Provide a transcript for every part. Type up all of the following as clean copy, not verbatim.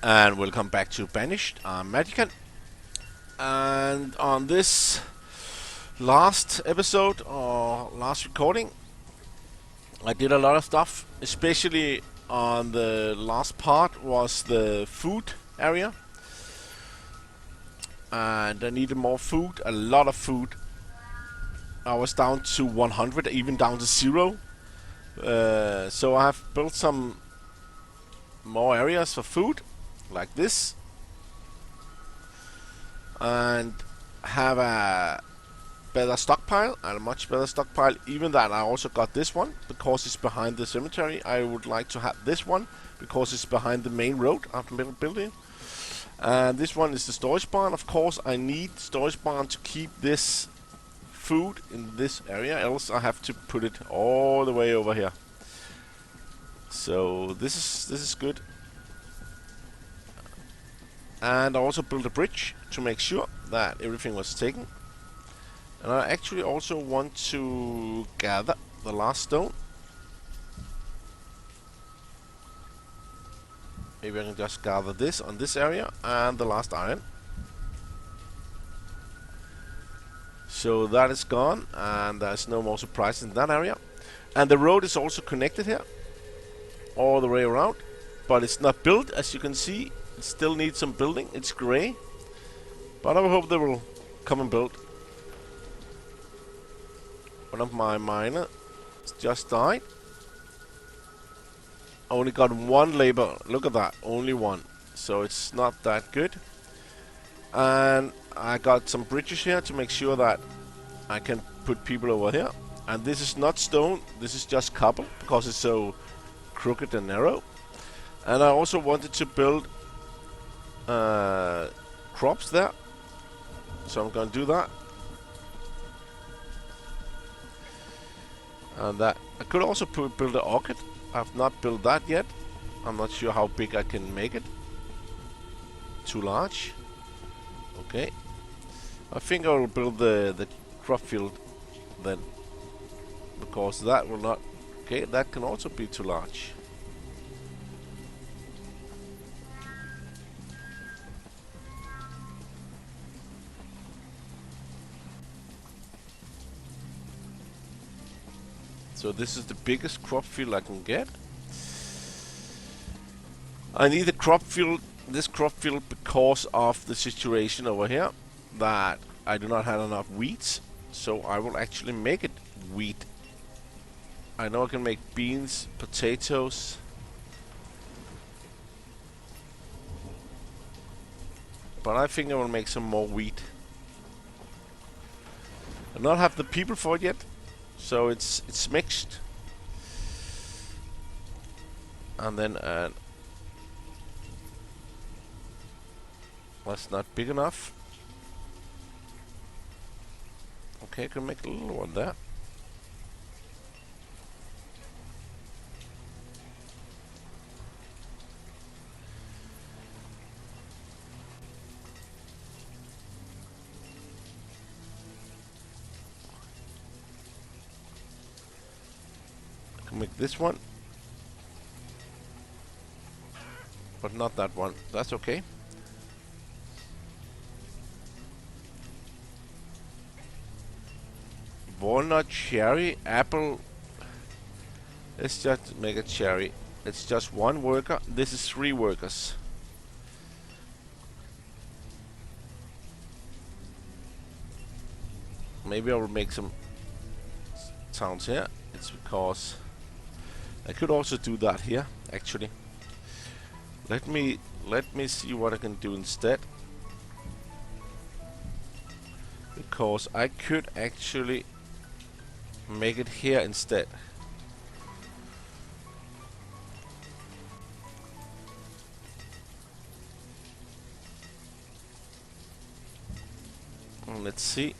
And welcome back to Banished. I'm Magican, and on this last episode or last recording, I did a lot of stuff. Especially on the last part was the food area, and I needed more food, a lot of food. I was down to 100, even down to 0. So I have built some more areas for food, like this, and have a better stockpile, and a much better stockpile. Even that, I also got this one because it's behind the cemetery. I would like to have this one because it's behind the main road of the building. And this one is the storage barn. Of course, I need storage barn to keep this food in this area, else I have to put it all the way over here. So this is good. And I also built a bridge to make sure that everything was taken. And I actually also want to gather the last stone. Maybe I can just gather this on this area and the last iron. So that is gone, and there's no more surprises in that area. And the road is also connected here, all the way around. But it's not built, as you can see. It still needs some building. It's grey. But I hope they will come and build. One of my miners just died. Only got one labor. Look at that. Only one. So it's not that good. And I got some bridges here to make sure that I can put people over here. And this is not stone. This is just cobble because it's so crooked and narrow. And I also wanted to build crops there. So I'm going to do that. And that I could also build an orchid. I've not built that yet. I'm not sure how big I can make it. Too large. Okay. I think I will build the crop field then. Because that will not... Okay, that can also be too large. So this is the biggest crop field I can get. I need a crop field, this crop field, because of the situation over here that I do not have enough wheat. So I will actually make it wheat. I know I can make beans, potatoes, but I think I will make some more wheat. I do not have the people for it yet. So it's mixed, and then that's not big enough. Okay, I can make a little one there. Make this one, but not that one. That's okay. Walnut, cherry, apple. Let's just make a cherry. It's just one worker. This is 3 workers. Maybe I will make some towns here. It's because I could also do that here, actually. Let me see what I can do instead. Because I could actually make it here instead. Let's see.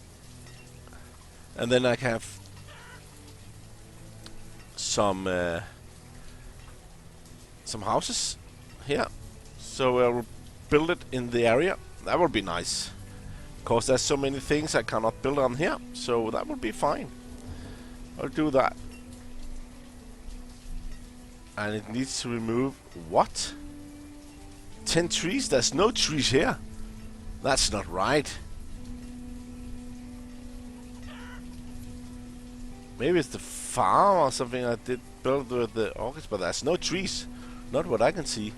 And then I have some houses here, so I will build it in the area. That will be nice, because there's so many things I cannot build on here, so that will be fine. I'll do that. And it needs to remove what? 10 trees? There's no trees here. That's not right. Maybe it's the farm or something I did build with the orchids, but there's no trees. Not what I can see.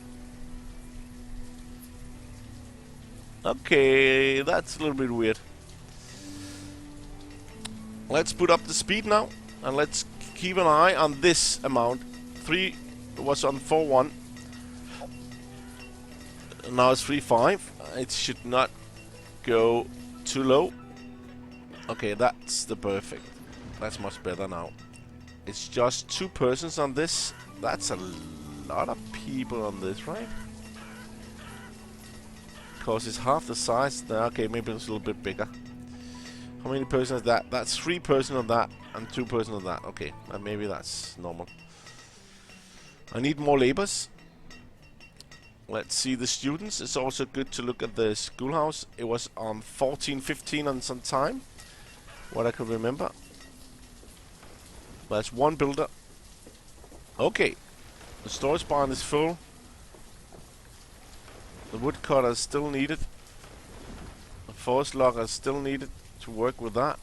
Okay, that's a little bit weird. Let's put up the speed now, and let's keep an eye on this amount. 3 was on 4.1. Now it's 3.5. It should not go too low. Okay, that's the perfect. That's much better now. It's just 2 persons on this. That's a lot of people on this, right? Because it's half the size. Okay, maybe it's a little bit bigger. How many persons is that? That's 3 persons on that and 2 persons on that. Okay, maybe that's normal. I need more labors. Let's see the students. It's also good to look at the schoolhouse. It was on 14, 15 on some time. What I can remember. That's 1 builder. Okay. The storage barn is full. The woodcutter is still needed. The forest logger is still needed to work with that.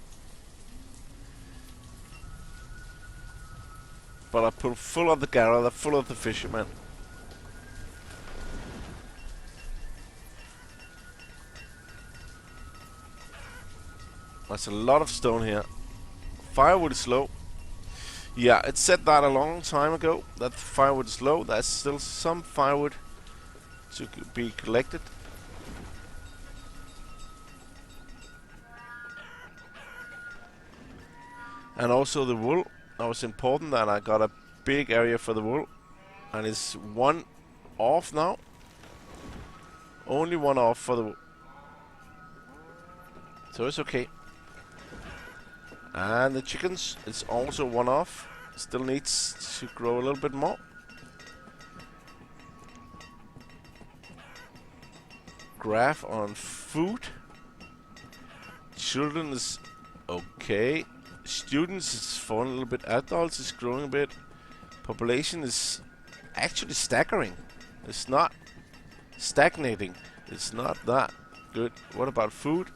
But I put full of the gatherer, full of the fishermen. There's a lot of stone here. Firewood is low. Yeah, it said that a long time ago, that firewood is low. There's still some firewood to be collected. And also the wool. That was important that I got a big area for the wool. And it's 1 off now. Only 1 off for the wool. So it's okay. And the chickens, it's also 1 off. Still needs to grow a little bit more. Graph on food. Children is okay. Students is falling a little bit. Adults is growing a bit. Population is actually staggering. It's not stagnating. It's not that good. What about food?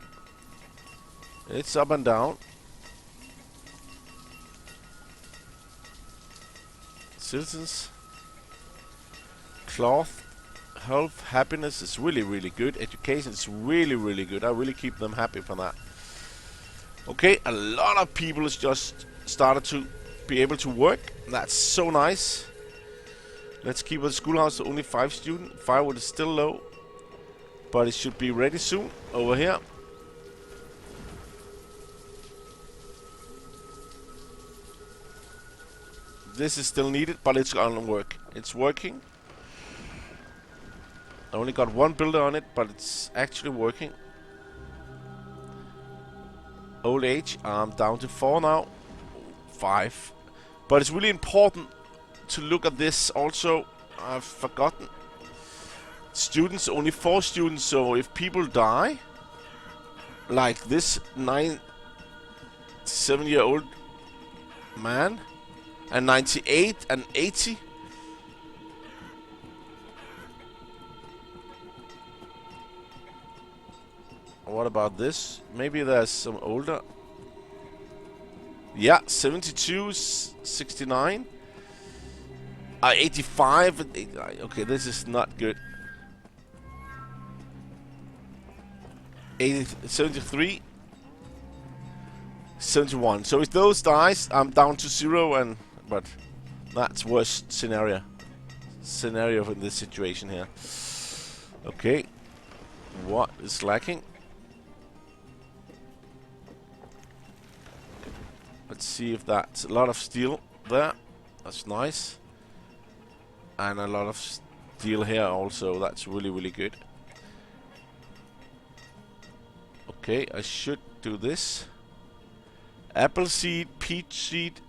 It's up and down. Citizens. Cloth. Health, happiness is really, really good. Education is really, really good. I really keep them happy for that. Okay, a lot of people has just started to be able to work. That's so nice. Let's keep the schoolhouse only 5 students. Firewood is still low, but it should be ready soon over here. This is still needed, but it's gonna work. It's working. I only got 1 builder on it, but it's actually working. Old age, I'm down to 4 now. 5. But it's really important to look at this also. I've forgotten. Students, only 4 students, so if people die, like this 97-year-old man, and 98 and 80, what about this? Maybe there's some older. Yeah, 72, 69. 85 and 89. Okay, this is not good. 73. 71. So if those dies, I'm down to 0, but that's worst scenario in this situation here. Okay. What is lacking? Let's see if that's a lot of steel there. That's nice. And a lot of steel here also. That's really, really good. Okay, I should do this. Apple seed, peach seed.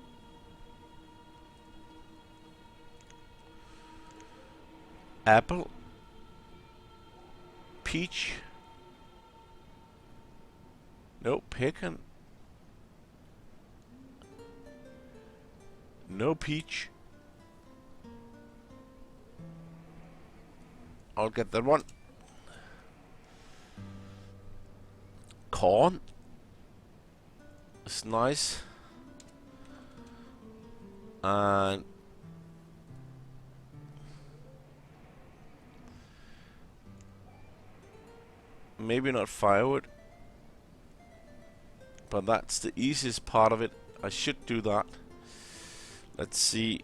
Apple. Peach. No pecan. No peach. I'll get that one. Corn. It's nice. And maybe not firewood, but that's the easiest part of it. I should do that. Let's see.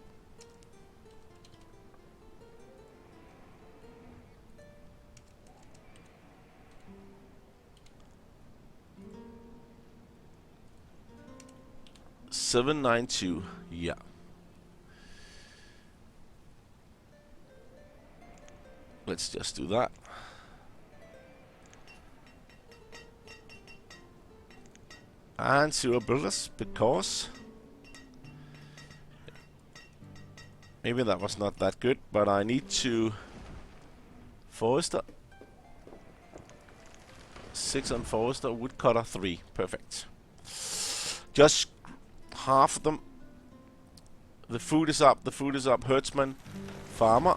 $792. Yeah. Let's just do that. And 0 builders, because maybe that was not that good, but I need to forester. 6 on forester, woodcutter 3. Perfect. Just half of them. The food is up, the food is up. Herdsman, farmer.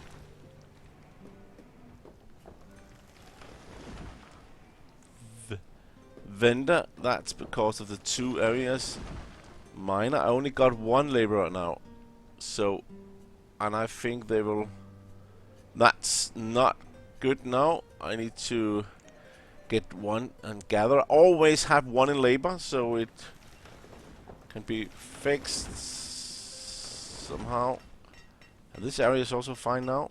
Vendor, that's because of the 2 areas. Miner, I only got 1 laborer now. So, and I think they will... That's not good now. I need to get 1 and gather. Always have 1 in labor, so it can be fixed somehow. And this area is also fine now.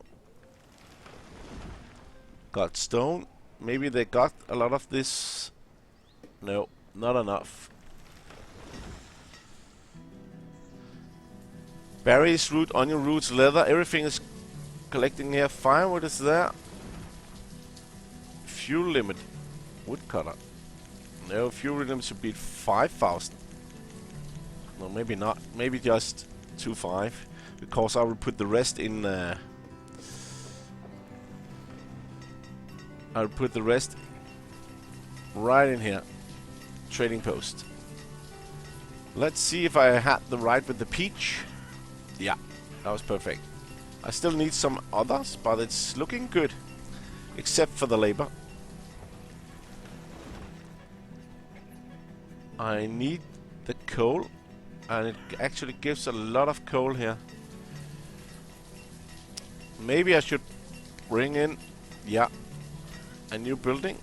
Got stone. Maybe they got a lot of this. No, not enough. Berries, root, onion roots, leather, everything is collecting here. Firewood is there. Fuel limit. Woodcutter. No, fuel limit should be 5,000. No, maybe not. Maybe just 2.5. Because I will put the rest in... I'll put the rest right in here. Trading post. Let's see if I had the right with the peach. Yeah, that was perfect. I still need some others, but it's looking good. Except for the labor. I need the coal. And it actually gives a lot of coal here. Maybe I should bring in... Yeah. A new building.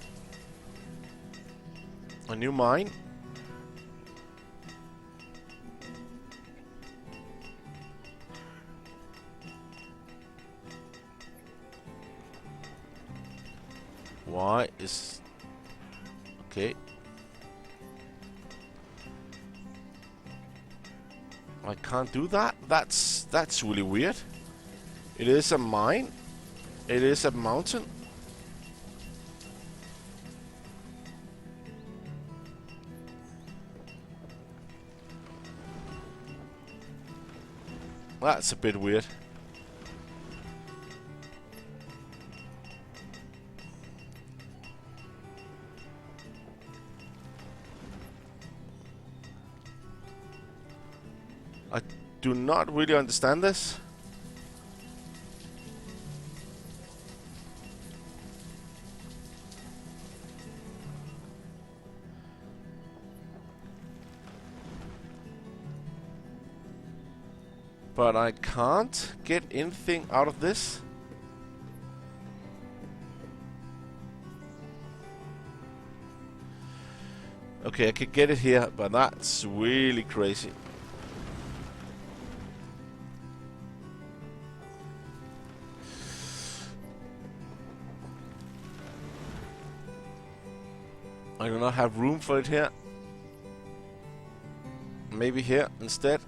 A new mine. Why is... Okay. I can't do that? That's really weird. It is a mine. It is a mountain. That's a bit weird. I do not really understand this. But I can't get anything out of this. Okay, I could get it here, but that's really crazy. I do not have room for it here. Maybe here instead.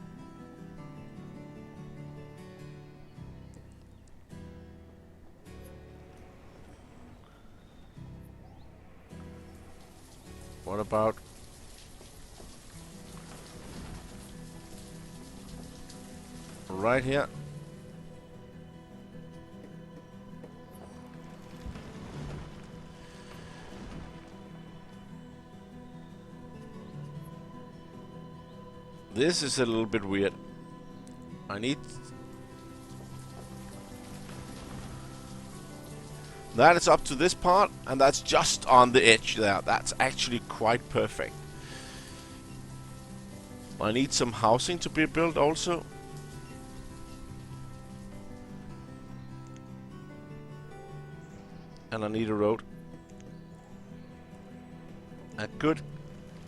What about right here? This is a little bit weird. I need That is up to this part, and that's just on the edge there. That's actually quite perfect. I need some housing to be built also. And I need a road. A good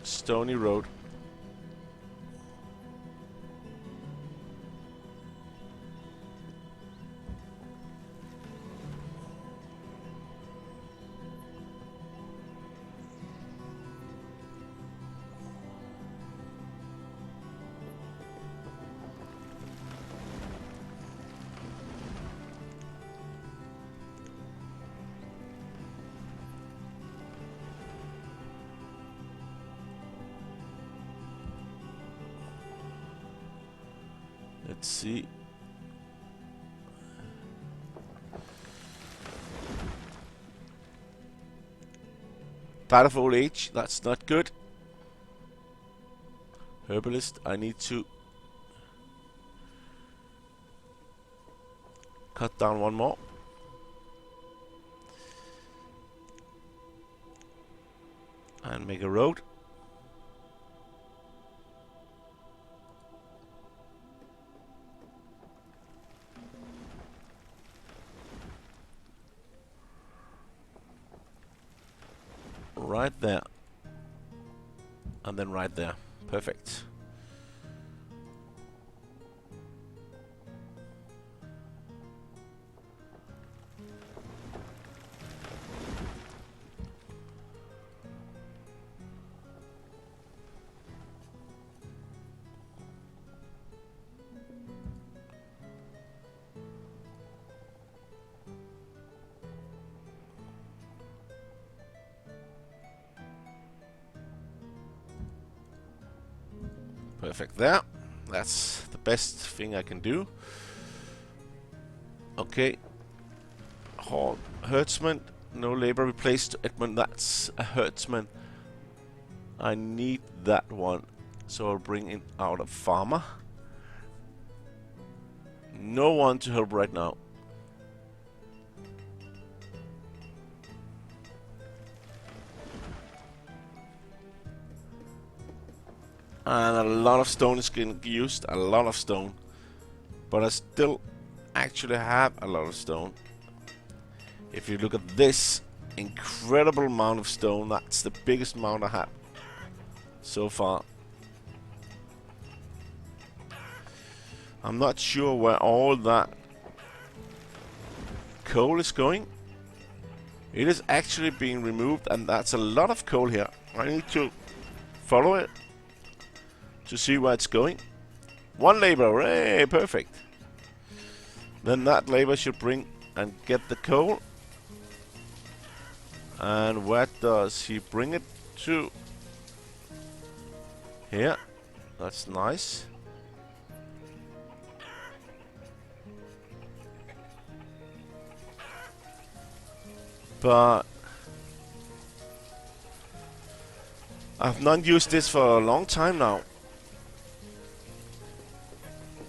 stony road. Let's see. Died of old age, that's not good. Herbalist, I need to cut down one more. And make a road. Right there. And then right there. Perfect. Perfect there. That's the best thing I can do. Okay. Herdsman. No labor replaced Edmund. That's a herdsman. I need that one. So I'll bring in out a farmer. No one to help right now. And a lot of stone is getting used, a lot of stone. But I still actually have a lot of stone. If you look at this incredible amount of stone, that's the biggest amount I have so far. I'm not sure where all that coal is going. It is actually being removed, and that's a lot of coal here. I need to follow it to see where it's going. One labor, hey, perfect. Then that labor should bring and get the coal. And where does he bring it to? Here. That's nice. But I've not used this for a long time now.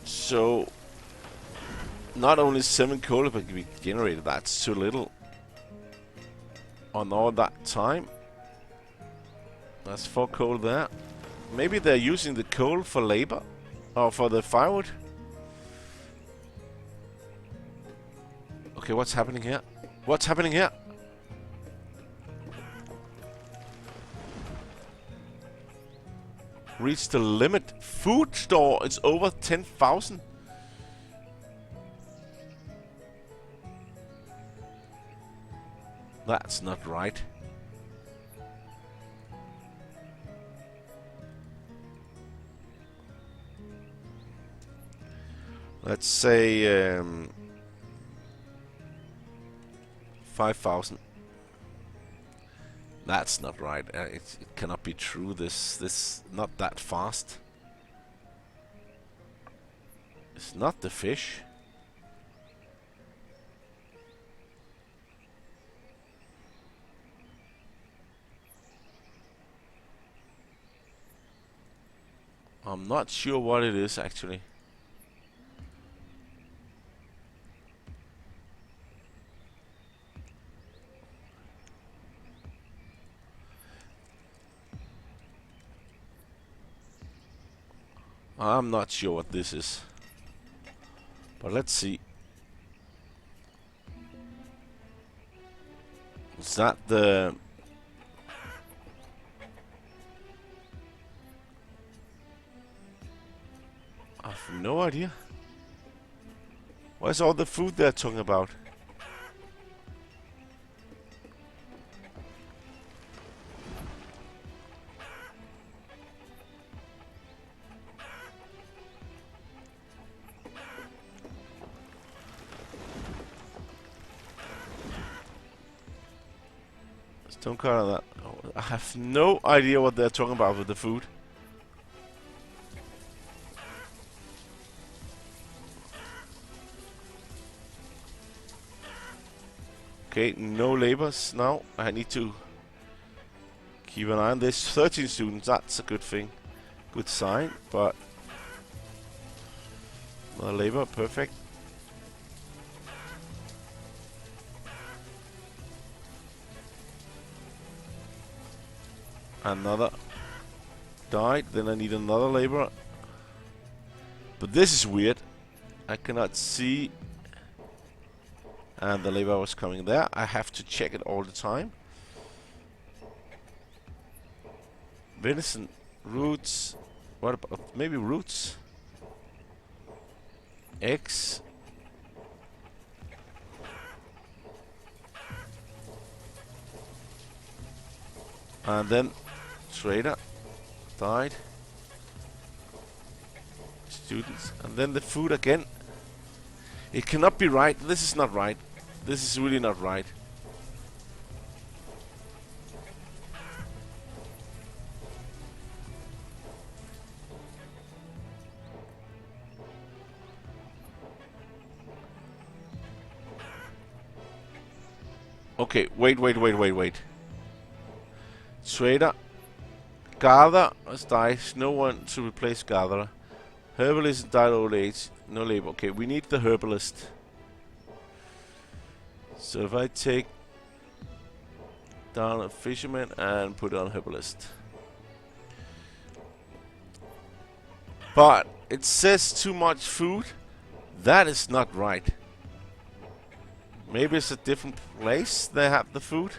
So, not only 7 coal can be generated, that's too little. On all that time. That's 4 coal there. Maybe they're using the coal for labor. Or for the firewood. Okay, what's happening here? What's happening here? Reach the limit. Food store is over 10,000. That's not right. Let's say 5,000. That's not right. It cannot be true. This not that fast. It's not the fish. I'm not sure what it is actually. I'm not sure what this is. But let's see. Is that the... I have no idea. Where's all the food they're talking about? Don't cut that. I have no idea what they're talking about with the food. Okay, no labors now. I need to keep an eye on this. 13 students, that's a good thing. Good sign, but... Another labor, perfect. Another died, then I need another laborer. But this is weird. I cannot see. And the laborer was coming there. I have to check it all the time. Venison, roots. What about maybe roots? Eggs. And then trader died. Students. And then the food again. It cannot be right. This is not right. This is really not right. Okay, wait. Trader. Gather has died. No one to replace gatherer. Herbalist died old age. No labor. Okay, we need the herbalist. So if I take down a fisherman and put on herbalist. But it says too much food. That is not right. Maybe it's a different place they have the food.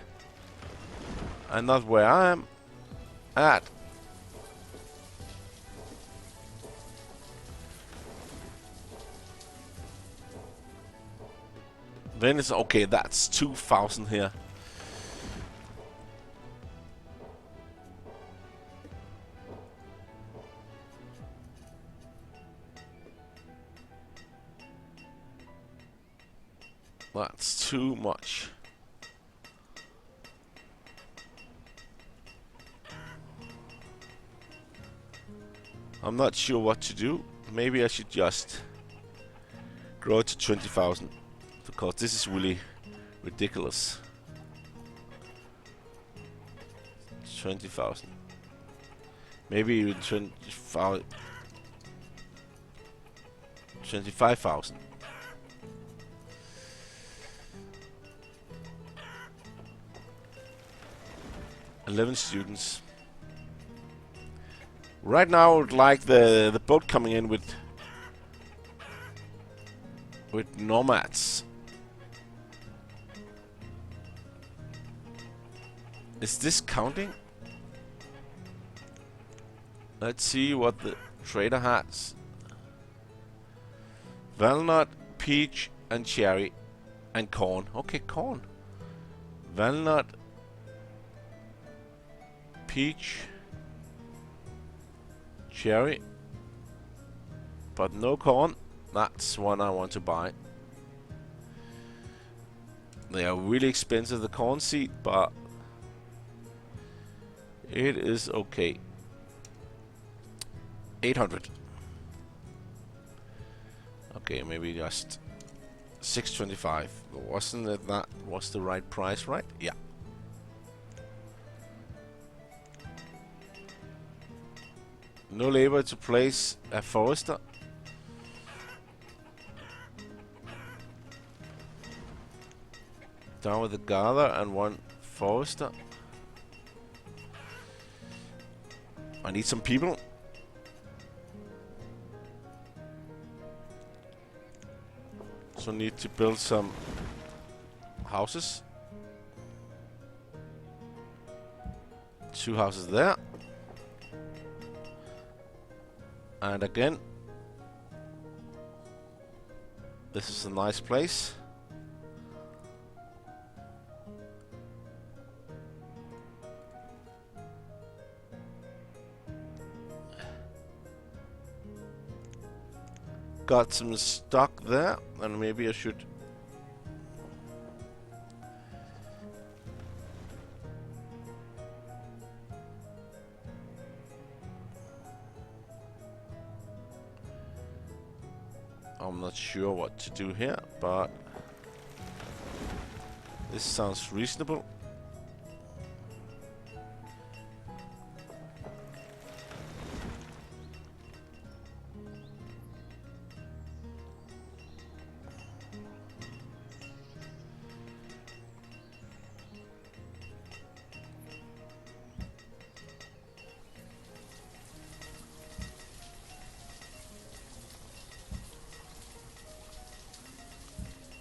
And not where I am at. Then it's okay, that's 2,000 here. That's too much. I'm not sure what to do. Maybe I should just grow it to 20,000. Because this is really ridiculous. 20,000. Maybe even 25,000. $11 students. Right now I would like the boat coming in with nomads. Is this counting? Let's see what the trader has. Walnut, peach, and cherry, and corn. Okay, corn. Walnut, peach, cherry, but no corn. That's one I want to buy. They are really expensive, the corn seed, but it is okay. 800. Okay, maybe just 625. Wasn't it that was the right price, right? Yeah. No labor to place a forester. Down with the gather and one forester. I need some people. So need to build some houses. 2 houses there. And again, this is a nice place. Got some stock there, and maybe I should I'm not sure what to do here, but this sounds reasonable.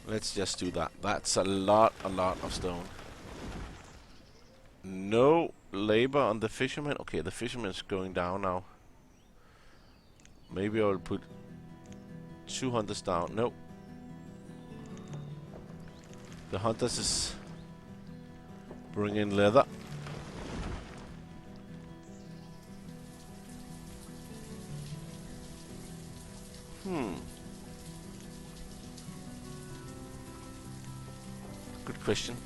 Let's just do that. That's a lot of stone. No labor on the fisherman. Okay, the fisherman's going down now. Maybe I'll put 2 hunters down. No. The hunters is bringing leather. Good question.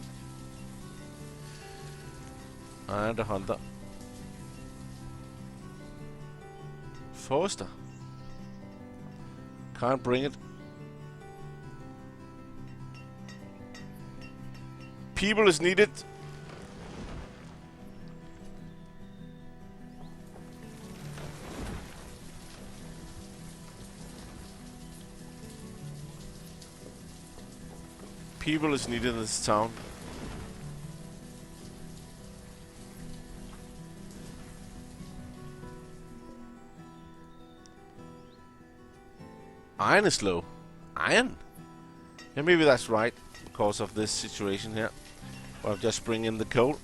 And a hunter. Forster. Can't bring it. People is needed. People is needed in this town. Iron is low. Iron? Yeah, maybe that's right because of this situation here. I'll just bring in the coal.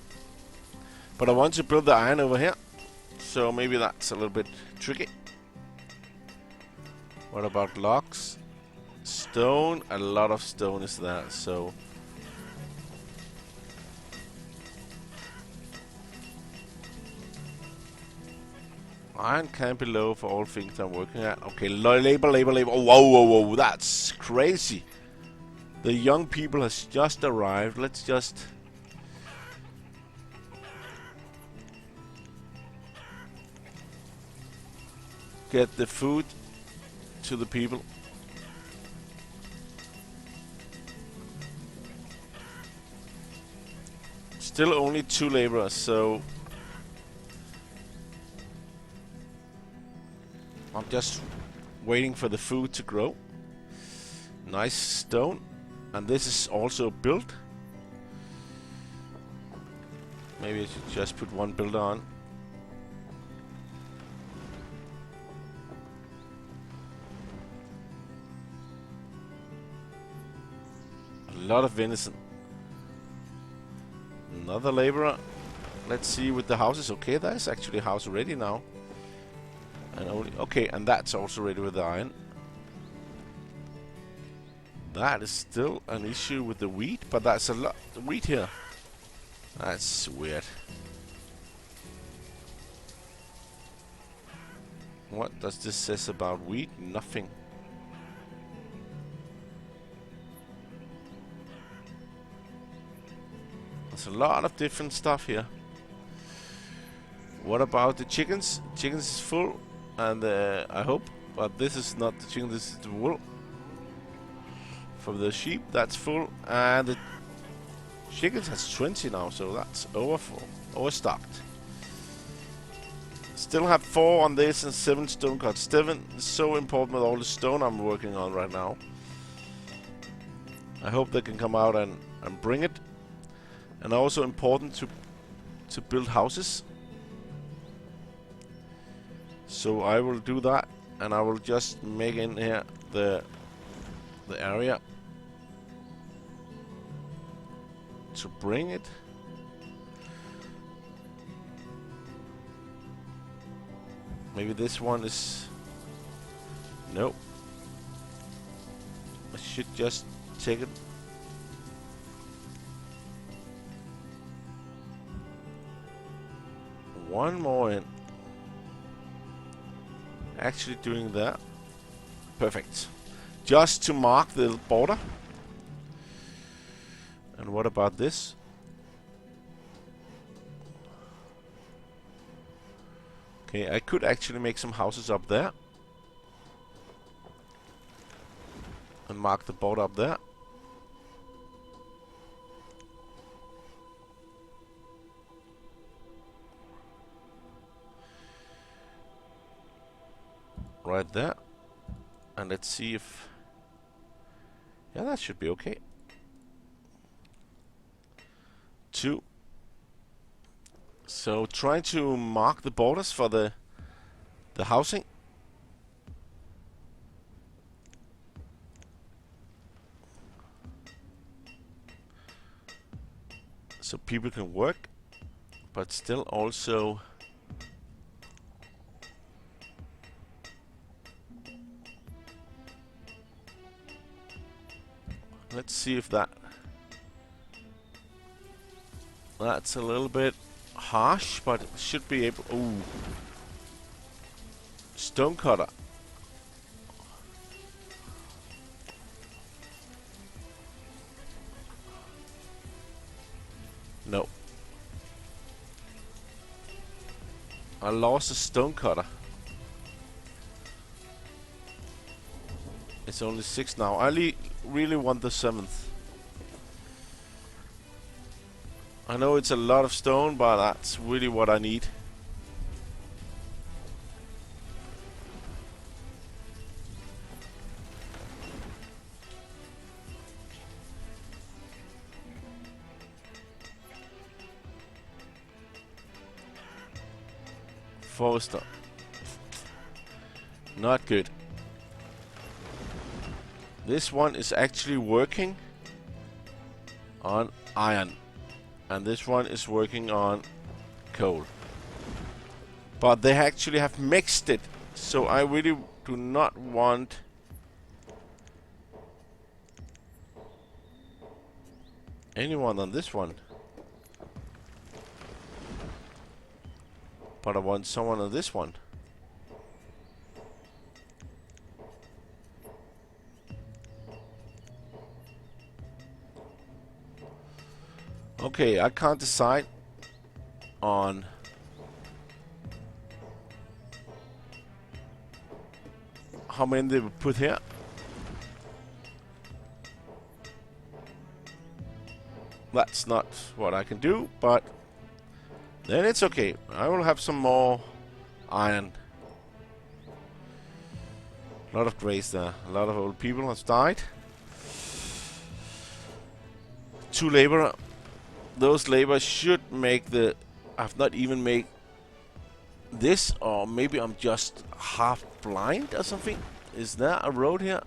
But I want to build the iron over here. So maybe that's a little bit tricky. What about logs? Stone, a lot of stone is there, so iron can be low for all things I'm working at. Okay, labor. Oh, whoa, that's crazy. The young people has just arrived. Let's just get the food to the people. Still only 2 laborers, so I'm just waiting for the food to grow. Nice stone, and this is also built. Maybe I should just put 1 builder on. A lot of venison. Another laborer. Let's see with the houses. Okay, there's actually a house ready now. And only okay, and that's also ready with the iron. That is still an issue with the wheat, but that's a lot of wheat here. That's weird. What does this says about wheat? Nothing. There's a lot of different stuff here. What about the chickens? Chickens is full, and I hope, but this is not the chicken. This is the wool from the sheep. That's full, and the chickens has 20 now, so that's overstocked. Still have 4 on this and 7 stone cuts. 7 is so important with all the stone I'm working on right now. I hope they can come out and bring it. And also important to build houses. So I will do that, and I will just make in here the area to bring it. Maybe this one is... Nope. I should just take it. One more in. Actually doing that. Perfect. Just to mark the border. And what about this? Okay, I could actually make some houses up there. And mark the border up there. Right there. And let's see if... Yeah, that should be okay. 2. So trying to mark the borders for the housing. So people can work, but still also let's see if that's a little bit harsh, but it should be able... Ooh. Stone cutter. No. I lost a stone cutter. It's only 6 now. I really want the 7th. I know it's a lot of stone, but that's really what I need. Forester. Not good. This one is actually working on iron. And this one is working on coal. But they actually have mixed it. So I really do not want... anyone on this one. But I want someone on this one. Okay, I can't decide on how many they will put here. That's not what I can do, but then it's okay. I will have some more iron. A lot of grays there. A lot of old people have died. 2 labor. Those labor should make the... I've not even made this, or maybe I'm just half blind or something. Is there a road here?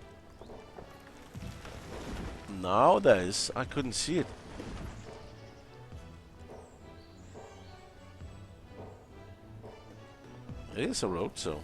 No, there is. I couldn't see it. It is a road, so...